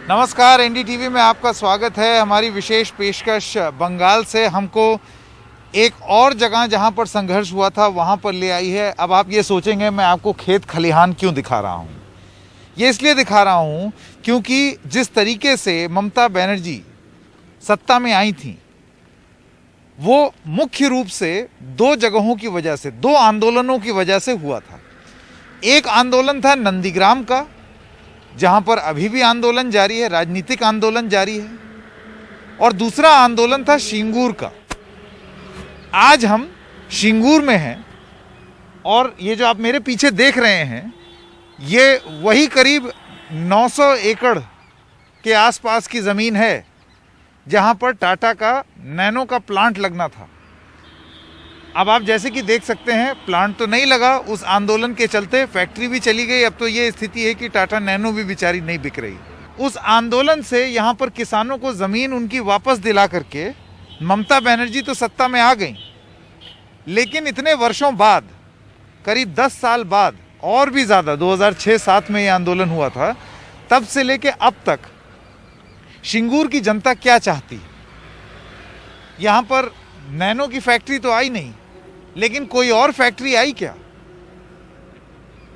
नमस्कार, एनडीटीवी में आपका स्वागत है। हमारी विशेष पेशकश बंगाल से हमको एक और जगह जहां पर संघर्ष हुआ था वहां पर ले आई है। अब आप ये सोचेंगे मैं आपको खेत खलिहान क्यों दिखा रहा हूं। ये इसलिए दिखा रहा हूं क्योंकि जिस तरीके से ममता बनर्जी सत्ता में आई थी वो मुख्य रूप से दो जगहों की वजह से, दो आंदोलनों की वजह से हुआ था। एक आंदोलन था नंदीग्राम का, जहां पर अभी भी आंदोलन जारी है, राजनीतिक आंदोलन जारी है, और दूसरा आंदोलन था सिंगूर का। आज हम सिंगूर में हैं और ये जो आप मेरे पीछे देख रहे हैं ये वही करीब 900 एकड़ के आसपास की ज़मीन है जहां पर टाटा का नैनो का प्लांट लगना था। अब आप जैसे कि देख सकते हैं प्लांट तो नहीं लगा, उस आंदोलन के चलते फैक्ट्री भी चली गई। अब तो ये स्थिति है कि टाटा नैनो भी बेचारी नहीं बिक रही। उस आंदोलन से यहाँ पर किसानों को ज़मीन उनकी वापस दिला करके ममता बनर्जी तो सत्ता में आ गई, लेकिन इतने वर्षों बाद, करीब 10 साल बाद और भी ज़्यादा, 2006-07 में ये आंदोलन हुआ था, तब से लेके अब तक सिंगूर की जनता क्या चाहती है। यहाँ पर नैनो की फैक्ट्री तो आई नहीं, लेकिन कोई और फैक्ट्री आई क्या?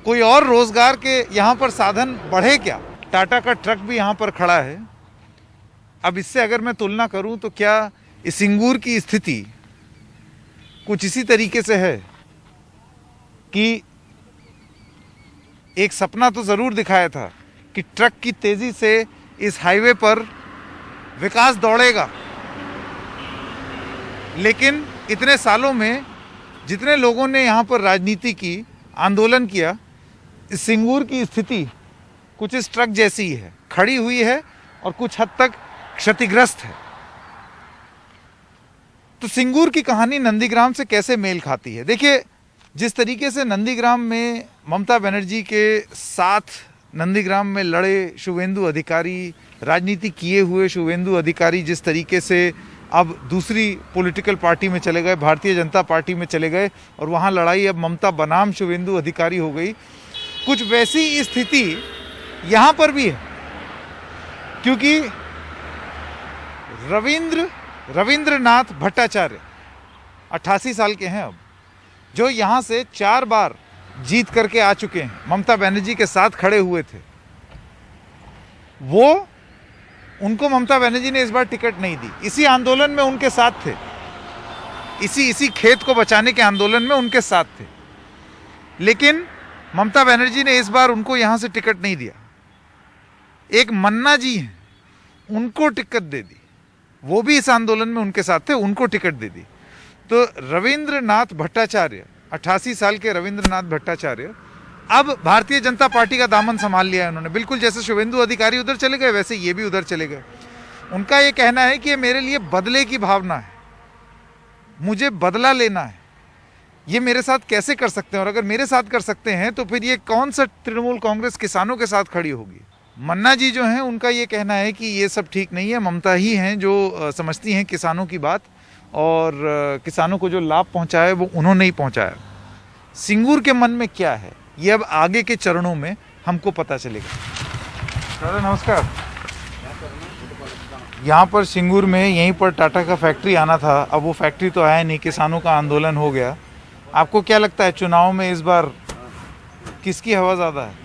कोई और रोजगार के यहाँ पर साधन बढ़े क्या? टाटा का ट्रक भी यहाँ पर खड़ा है। अब इससे अगर मैं तुलना करूँ तो क्या इस सिंगूर की स्थिति कुछ इसी तरीके से है कि एक सपना तो ज़रूर दिखाया था कि ट्रक की तेज़ी से इस हाईवे पर विकास दौड़ेगा, लेकिन इतने सालों में जितने लोगों ने यहाँ पर राजनीति की, आंदोलन किया, इस सिंगूर की स्थिति कुछ इस ट्रक जैसी ही है, खड़ी हुई है और कुछ हद तक क्षतिग्रस्त है। तो सिंगूर की कहानी नंदीग्राम से कैसे मेल खाती है? देखिए, जिस तरीके से नंदीग्राम में ममता बनर्जी के साथ नंदीग्राम में लड़े शुवेंदु अधिकारी, राजनीति किए हुए शुवेंदु अधिकारी जिस तरीके से अब दूसरी पॉलिटिकल पार्टी में चले गए, भारतीय जनता पार्टी में चले गए, और वहाँ लड़ाई अब ममता बनाम शुवेंदु अधिकारी हो गई, कुछ वैसी स्थिति यहाँ पर भी है। क्योंकि रविंद्रनाथ भट्टाचार्य 88 साल के हैं अब, जो यहाँ से 4 बार जीत करके आ चुके हैं, ममता बनर्जी के साथ खड़े हुए थे। उनको ममता बनर्जी ने इस बार टिकट नहीं दी। इसी आंदोलन में उनके साथ थे, इसी खेत को बचाने के आंदोलन में उनके साथ थे, लेकिन ममता बनर्जी ने इस बार उनको यहाँ से टिकट नहीं दिया। एक मन्ना जी हैं, उनको टिकट दे दी, वो भी इस आंदोलन में उनके साथ थे, उनको टिकट दे दी। तो रविंद्रनाथ भट्टाचार्य, 88 साल के रविंद्रनाथ भट्टाचार्य अब भारतीय जनता पार्टी का दामन संभाल लिया है उन्होंने। बिल्कुल जैसे शुवेंदु अधिकारी उधर चले गए, वैसे ये भी उधर चले गए। उनका ये कहना है कि ये मेरे लिए बदले की भावना है, मुझे बदला लेना है। ये मेरे साथ कैसे कर सकते हैं, और अगर मेरे साथ कर सकते हैं तो फिर ये कौन सा तृणमूल कांग्रेस किसानों के साथ खड़ी होगी? मन्ना जी जो हैं उनका ये कहना है कि ये सब ठीक नहीं है, ममता ही हैं जो समझती हैं किसानों की बात, और किसानों को जो लाभ पहुंचाया है वो उन्होंने ही पहुंचाया। सिंगूर के मन में क्या है, ये अब आगे के चरणों में हमको पता चलेगा। दादा नमस्कार। यहाँ पर सिंगूर में यहीं पर टाटा का फैक्ट्री आना था, अब वो फैक्ट्री तो आया नहीं, किसानों का आंदोलन हो गया। आपको क्या लगता है चुनाव में इस बार किसकी हवा ज़्यादा है?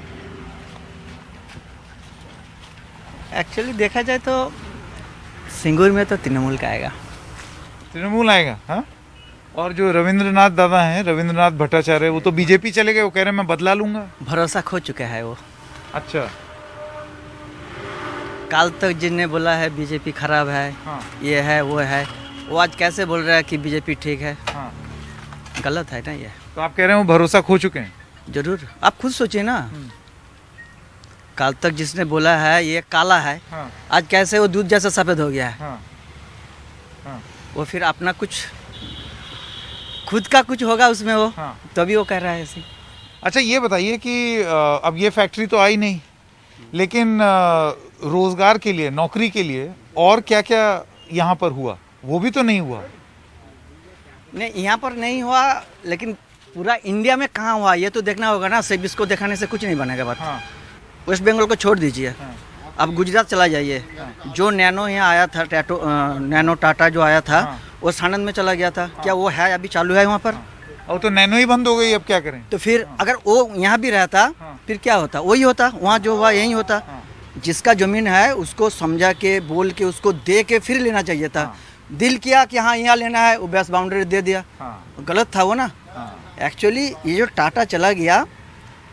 एक्चुअली देखा जाए तो सिंगूर में तो तृणमूल का आएगा। तृणमूल आएगा, हाँ। और जो रविंद्रनाथ दादा हैं, रविंद्रनाथ भट्टाचार्य, वो तो बीजेपी चले गए, वो कह रहे हैं मैं बदला लूंगा। भरोसा खो चुका है वो। अच्छा। कल तक जिनने बोला है बीजेपी खराब है, हाँ। ये है वो है, वो आज कैसे बोल रहा है कि बीजेपी ठीक है? हाँ। गलत है ना ये। तो आप कह रहे हैं वो भरोसा खो चुके हैं? जरूर, आप खुद सोचिए ना। कल तक जिसने बोला है ये काला है, हाँ। आज कैसे वो दूध जैसा सफेद हो गया है। हाँ। हाँ। वो फिर अपना कुछ खुद का कुछ होगा उसमें वो, हाँ। तभी वो कह रहा है ऐसे। अच्छा ये बताइए कि अब ये फैक्ट्री तो आई नहीं, लेकिन रोजगार के लिए, नौकरी के लिए और क्या क्या यहाँ पर हुआ? वो भी तो नहीं हुआ। नहीं, यहाँ पर नहीं हुआ, लेकिन पूरा इंडिया में कहाँ हुआ ये तो देखना होगा ना। सिर्फ इसको दिखाने से कुछ नहीं बनेगा बात। हाँ। वेस्ट बंगाल को छोड़ दीजिए। हाँ। अब गुजरात चला जाइए, जो नैनो यहाँ आया था, नैनो टाटा जो आया था वो सानंद में चला गया था। क्या वो है अभी चालू है वहाँ पर? और तो नैनो ही बंद हो गई, अब क्या करें? तो फिर अगर वो यहाँ भी रहता फिर क्या होता? वही होता, वहाँ जो हुआ यही होता। जिसका जमीन है उसको समझा के बोल के उसको दे के फिर लेना चाहिए था। दिल किया कि हाँ यहाँ लेना है, वो बेस बाउंड्री दे दिया, गलत था वो ना। एक्चुअली ये जो टाटा चला गया,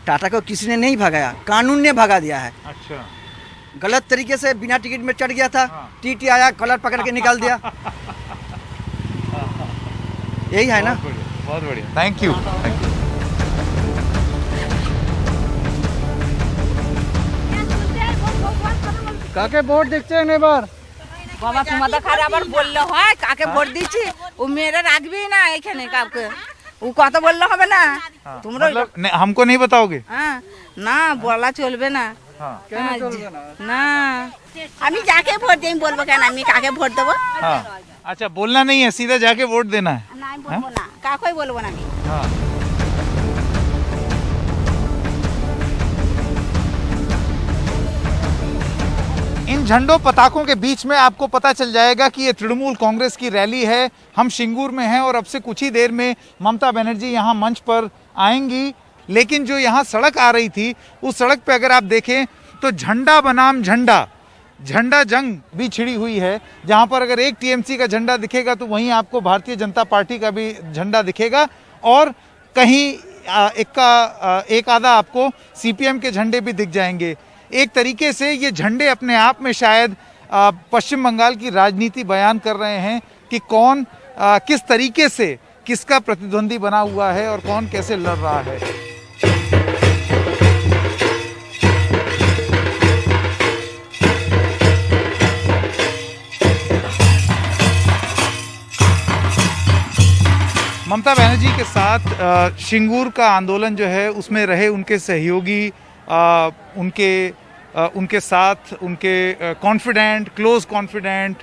टाटा को किसी ने नहीं भगाया, कानून ने भगा दिया है। अच्छा, गलत तरीके से बिना टिकट में चढ़ गया था, टीटी आया कलर पकड़ के निकाल दिया। यही है ना। बहुत बढ़िया, थैंक यू। কাকে ভোট দিচ্ছেন এবার? বাবা তোমাদের খারাপ আবার বললে হয় কাকে ভোট দিচ্ছি? ও মেয়েরা রাখবেই না এখানে কাউকে, ও কথা বললে হবে না। তোমরা मतलब हमको नहीं बताओगे? হ্যাঁ না বলা চলবে না। हाँ। না আমি যাকে ভোট দিই বলবো কেন আমি কাকে ভোট দেবো? हाँ, अच्छा बोलना नहीं है, सीधा जाके वोट देना है। না আমি বলবো না, কাকেই বলবো না আমি। हाँ। इन झंडों पताकों के बीच में आपको पता चल जाएगा कि ये तृणमूल कांग्रेस की रैली है। हम शिंगूर में हैं और अब से कुछ ही देर में ममता बनर्जी यहाँ मंच पर आएंगी। लेकिन जो यहाँ सड़क आ रही थी, उस सड़क पे अगर आप देखें तो झंडा बनाम झंडा जंग भी छिड़ी हुई है। जहाँ पर अगर एक टीएमसी का झंडा दिखेगा तो वहीं आपको भारतीय जनता पार्टी का भी झंडा दिखेगा, और कहीं एक आधा आपको सीपीएम के झंडे भी दिख जाएंगे। एक तरीके से ये झंडे अपने आप में शायद पश्चिम बंगाल की राजनीति बयान कर रहे हैं कि कौन किस तरीके से किसका प्रतिद्वंदी बना हुआ है और कौन कैसे लड़ रहा है। ममता बनर्जी के साथ शिंगूर का आंदोलन जो है उसमें रहे उनके सहयोगी, उनके साथ उनके कॉन्फिडेंट, क्लोज कॉन्फिडेंट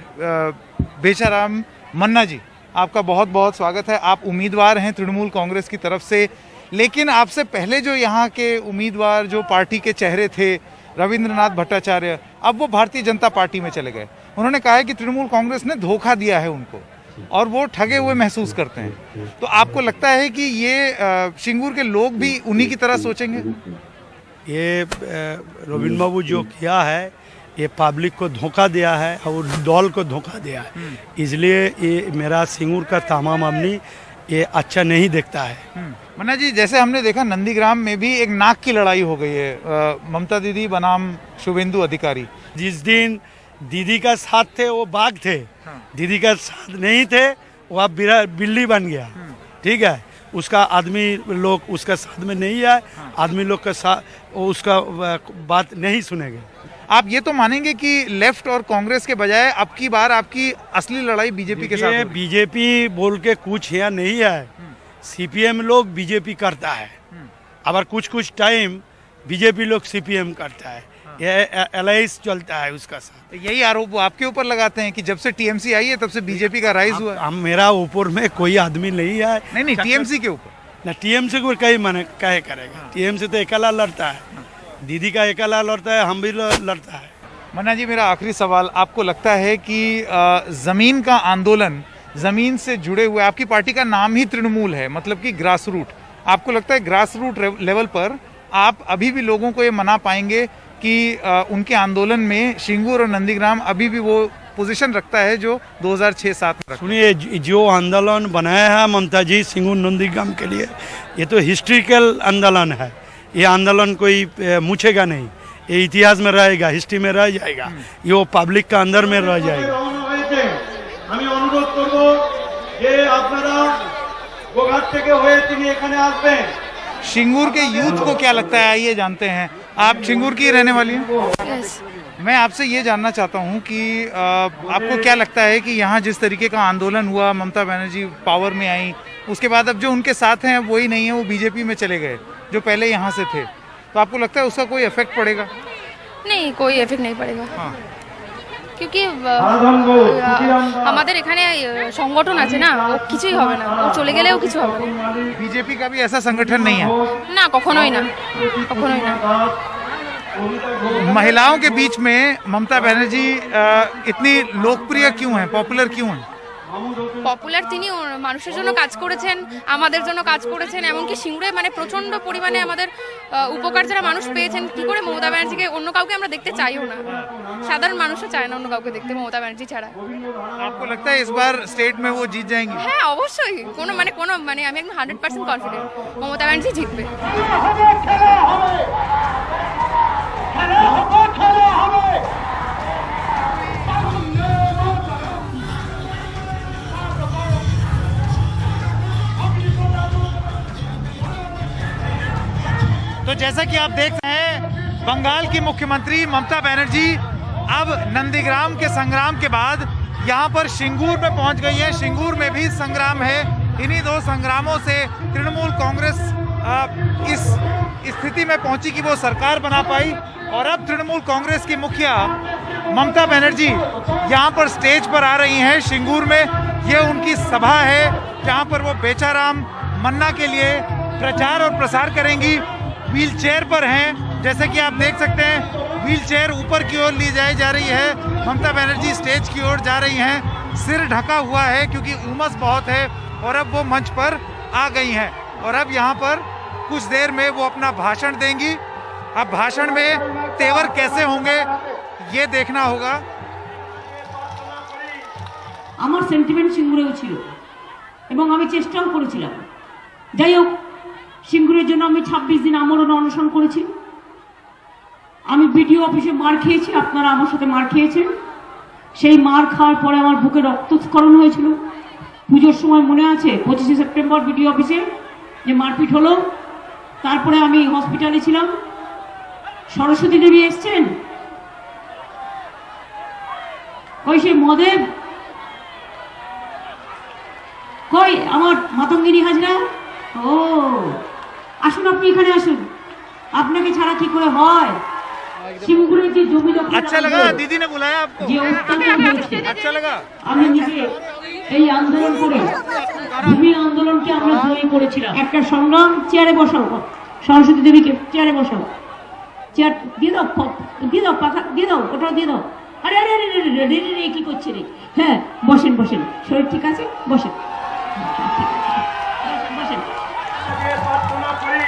बेचाराम मन्ना जी, आपका बहुत बहुत स्वागत है। आप उम्मीदवार हैं तृणमूल कांग्रेस की तरफ से, लेकिन आपसे पहले जो यहाँ के उम्मीदवार, जो पार्टी के चेहरे थे, रविंद्रनाथ भट्टाचार्य, अब वो भारतीय जनता पार्टी में चले गए। उन्होंने कहा है कि तृणमूल कांग्रेस ने धोखा दिया है उनको और वो ठगे हुए महसूस करते हैं। तो आपको लगता है कि ये शिंगूर के लोग भी उन्हीं की तरह सोचेंगे? ये रविंद्र बाबू जो किया है ये पब्लिक को धोखा दिया है और दल को धोखा दिया है, इसलिए ये मेरा सिंगूर का तमाम आदमी ये अच्छा नहीं देखता है। मन्ना जी, जैसे हमने देखा नंदीग्राम में भी एक नाक की लड़ाई हो गई है, ममता दीदी बनाम शुभेंदु अधिकारी। जिस दिन दीदी का साथ थे वो बाघ थे, दीदी का साथ नहीं थे वो अब बिल्ली बन गया। ठीक है, उसका आदमी लोग उसका साथ में नहीं है, आदमी लोग का साथ उसका बात नहीं सुनेंगे। आप ये तो मानेंगे कि लेफ्ट और कांग्रेस के बजाय अब की बार आपकी असली लड़ाई बीजेपी के साथ होगी? बीजेपी बोल के कुछ यहाँ नहीं है, सीपीएम लोग बीजेपी करता है, अगर कुछ टाइम बीजेपी लोग सीपीएम करता है, ये एलायंस चलता है उसका साथ। यही आरोप वो आपके ऊपर लगाते हैं कि जब से टीएमसी आई है तब से बीजेपी का राइज हुआ है। हम मेरा ऊपर में कोई आदमी नहीं है। नहीं, टीएमसी के ऊपर ना, टीएमसी को कहीं मने कहे करेगा, टीएमसी तो अकेला लड़ता है, दीदी का अकेला लड़ता है, हम भी लड़ता है। मन्ना जी, मेरा आखिरी सवाल, आपको लगता है कि जमीन का आंदोलन, जमीन से जुड़े हुए, आपकी पार्टी का नाम ही तृणमूल है, मतलब कि ग्रास रूट, आपको लगता है ग्रास रूट लेवल पर आप अभी भी लोगों को ये मना पाएंगे कि उनके आंदोलन में शिंगूर और नंदीग्राम अभी भी वो पोजीशन रखता है जो 2006-7 में रखा? सुनिए, जो आंदोलन बनाया है ममता जी सिंगूर नंदीग्राम के लिए, ये तो हिस्ट्रिकल आंदोलन है। ये आंदोलन कोई मुछेगा नहीं, ये इतिहास में रहेगा, हिस्ट्री में रह जाएगा, ये वो पब्लिक का अंदर में रह जाएगा। আমি অনুরোধ করব যে আপনারা গোঘাট থেকে হয়ে তিনি এখানে আসবেন। शिंगूर के यूथ को क्या लगता है, आइए जानते हैं। आप शिंगूर की रहने वाली हैं? यस। मैं आपसे ये जानना चाहता हूँ कि आपको क्या लगता है कि यहाँ जिस तरीके का आंदोलन हुआ, ममता बनर्जी पावर में आई, उसके बाद अब जो उनके साथ हैं वही नहीं है, वो बीजेपी में चले गए जो पहले यहाँ से थे, तो आपको लगता है उसका कोई इफेक्ट पड़ेगा? नहीं, कोई इफेक्ट नहीं पड़ेगा। हाँ। क्योंकि আমাদের এখানে সংগঠন আছে না, ও কিছুই হবে না, ও চলে গেলেও কিছু হবে না। बीजेपी का भी ऐसा संगठन नहीं है? না, কখনোই না, কখনোই না। महिलाओं के बीच में ममता बनर्जी इतनी लोकप्रिय क्यों है, पॉपुलर क्यों है? পপুলার তিনি মানুষের জন্য কাজ করেছেন, আমাদের জন্য কাজ করেছেন, এমনকি সিঙ্গুরে মানে প্রচন্ড পরিমাণে আমাদের উপকার যারা মানুষ পেয়েছেন। কি করে মমতা ব্যানার্জিকে অন্য কাউকে আমরা দেখতে চাইও না, সাধারণ মানুষও চায় না অন্য কাউকে দেখতে মমতা ব্যানার্জি ছাড়া। आपको लगता है इस बार स्टेट में वो जीत जाएंगी? হ্যাঁ অবশ্যই, কোনো মানে আমি একদম 100% কনফিডেন্ট মমতা ব্যানার্জি জিতবে। तो जैसा कि आप देख रहे हैं, बंगाल की मुख्यमंत्री ममता बनर्जी अब नंदीग्राम के संग्राम के बाद यहाँ पर सिंगूर में पहुँच गई है। सिंगूर में भी संग्राम है। इन्हीं दो संग्रामों से तृणमूल कांग्रेस इस स्थिति में पहुंची कि वो सरकार बना पाई। और अब तृणमूल कांग्रेस की मुखिया ममता बनर्जी यहाँ पर स्टेज पर आ रही हैं सिंगूर में। ये उनकी सभा है जहाँ पर वो बेचाराम मन्ना के लिए प्रचार और प्रसार करेंगी। व्हील चेयर पर हैं, जैसे कि आप देख सकते हैं, व्हील चेयर ऊपर की ओर ली जाई जा रही है। ममता बनर्जी स्टेज की ओर जा रही हैं, सिर ढका हुआ है क्योंकि उमस बहुत है। और अब वो मंच पर आ गई हैं और अब यहाँ पर कुछ देर में वो अपना भाषण देंगी। अब भाषण में तेवर कैसे होंगे ये देखना होगा। আমার সেন্টিমেন্ট সিঙ্গুরেও ছিল এবং আমি চেষ্টাও করেছিলাম। যাই হোক, সিঙ্গুরের জন্য আমি 26 দিন আমরণ অনশন করেছি। আমি বিডিও অফিসে মার খেয়েছি, আপনারা আমার সাথে মার খেয়েছেন। সেই মার খাওয়ার পরে আমার বুকে রক্তস্খলন হয়েছিল। পুজোর সময় মনে আছে 25শে সেপ্টেম্বর বিডিও অফিসে যে মারপিট হলো, তারপরে আমি হসপিটালে ছিলাম। সরস্বতী দেবী এসছেন, কই সেই মদেব, কই আমার মাতঙ্গিনী হাজরা? ও আসুন, আপনি এখানে আসুন, আপনাকে ছাড়া কি করে হয়? সিঙ্গুরের যে জমি দখল, अच्छा लगा दीदी ने बुलाया आपको? যে অত্যাচার হয়েছে, अच्छा लगा? আমি নিজে এই আন্দোলন করে ভূমি আন্দোলনকে আমরা জয়ী করেছিলাম। একটা সংগ্রাম। চেয়ারে বসাও, সরস্বতী দেবীকে চেয়ারে বসাও। চেয়ার দিয়ে দাও, দিয়ে দাও, পাখা দিয়ে দাও, ওটাও দিয়ে দাও। আরে আরে আরে রে রে কি করছে রে? হ্যাঁ বসেন বসেন, শরীর ঠিক আছে, বসেন বসেন। প্রার্থনা করি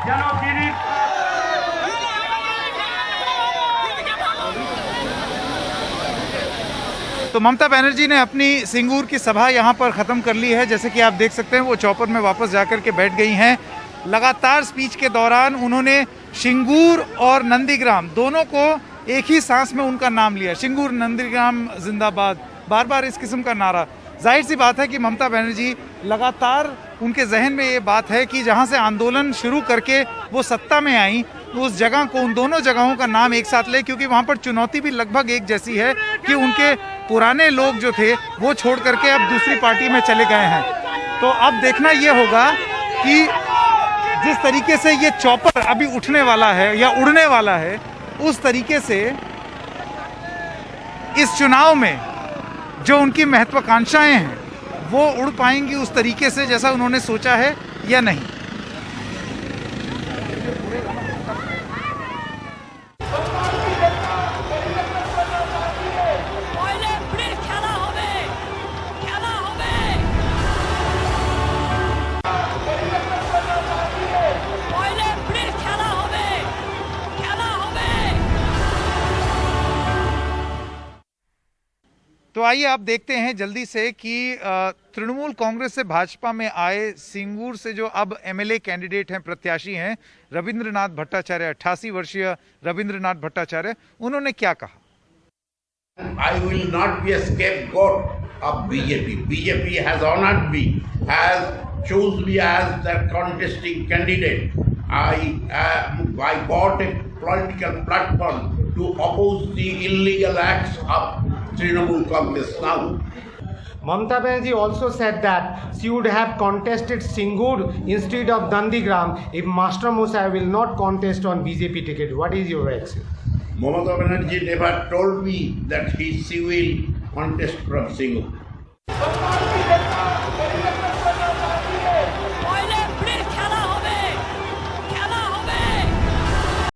যেন দিদির तो ममता बनर्जी ने अपनी सिंगूर की सभा यहाँ पर ख़त्म कर ली है। जैसे कि आप देख सकते हैं, वो चौपर में वापस जाकर के बैठ गई हैं। लगातार स्पीच के दौरान उन्होंने सिंगूर और नंदीग्राम दोनों को एक ही सांस में उनका नाम लिया, सिंगूर नंदीग्राम जिंदाबाद, बार बार इस किस्म का नारा। जाहिर सी बात है कि ममता बनर्जी लगातार उनके जहन में ये बात है कि जहाँ से आंदोलन शुरू करके वो सत्ता में आई, तो उस जगह को, उन दोनों जगहों का नाम एक साथ ले, क्योंकि वहाँ पर चुनौती भी लगभग एक जैसी है कि उनके पुराने लोग जो थे वो छोड़ करके अब दूसरी पार्टी में चले गए हैं। तो अब देखना ये होगा कि जिस तरीके से ये चॉपर अभी उठने वाला है या उड़ने वाला है, उस तरीके से इस चुनाव में जो उनकी महत्वाकांक्षाएं हैं वो उड़ पाएंगी उस तरीके से जैसा उन्होंने सोचा है या नहीं। तो आइए आप देखते हैं जल्दी से कि तृणमूल कांग्रेस से भाजपा में आए सिंगूर से जो अब एमएलए कैंडिडेट हैं, प्रत्याशी हैं, रविंद्रनाथ भट्टाचार्य, 88 वर्षीय रविंद्रनाथ भट्टाचार्य, उन्होंने क्या कहा? I will not be a scapegoat of BJP. BJP has honored me, has chosen me as their contesting candidate. I bought a political platform to oppose the illegal acts of Trinamool Congress now. Mamata Banerjee also said that she would have contested Singur instead of Nandigram if Master Musa will not contest on BJP ticket. What is your reaction? Mamata Banerjee never told me that she will contest from Singur.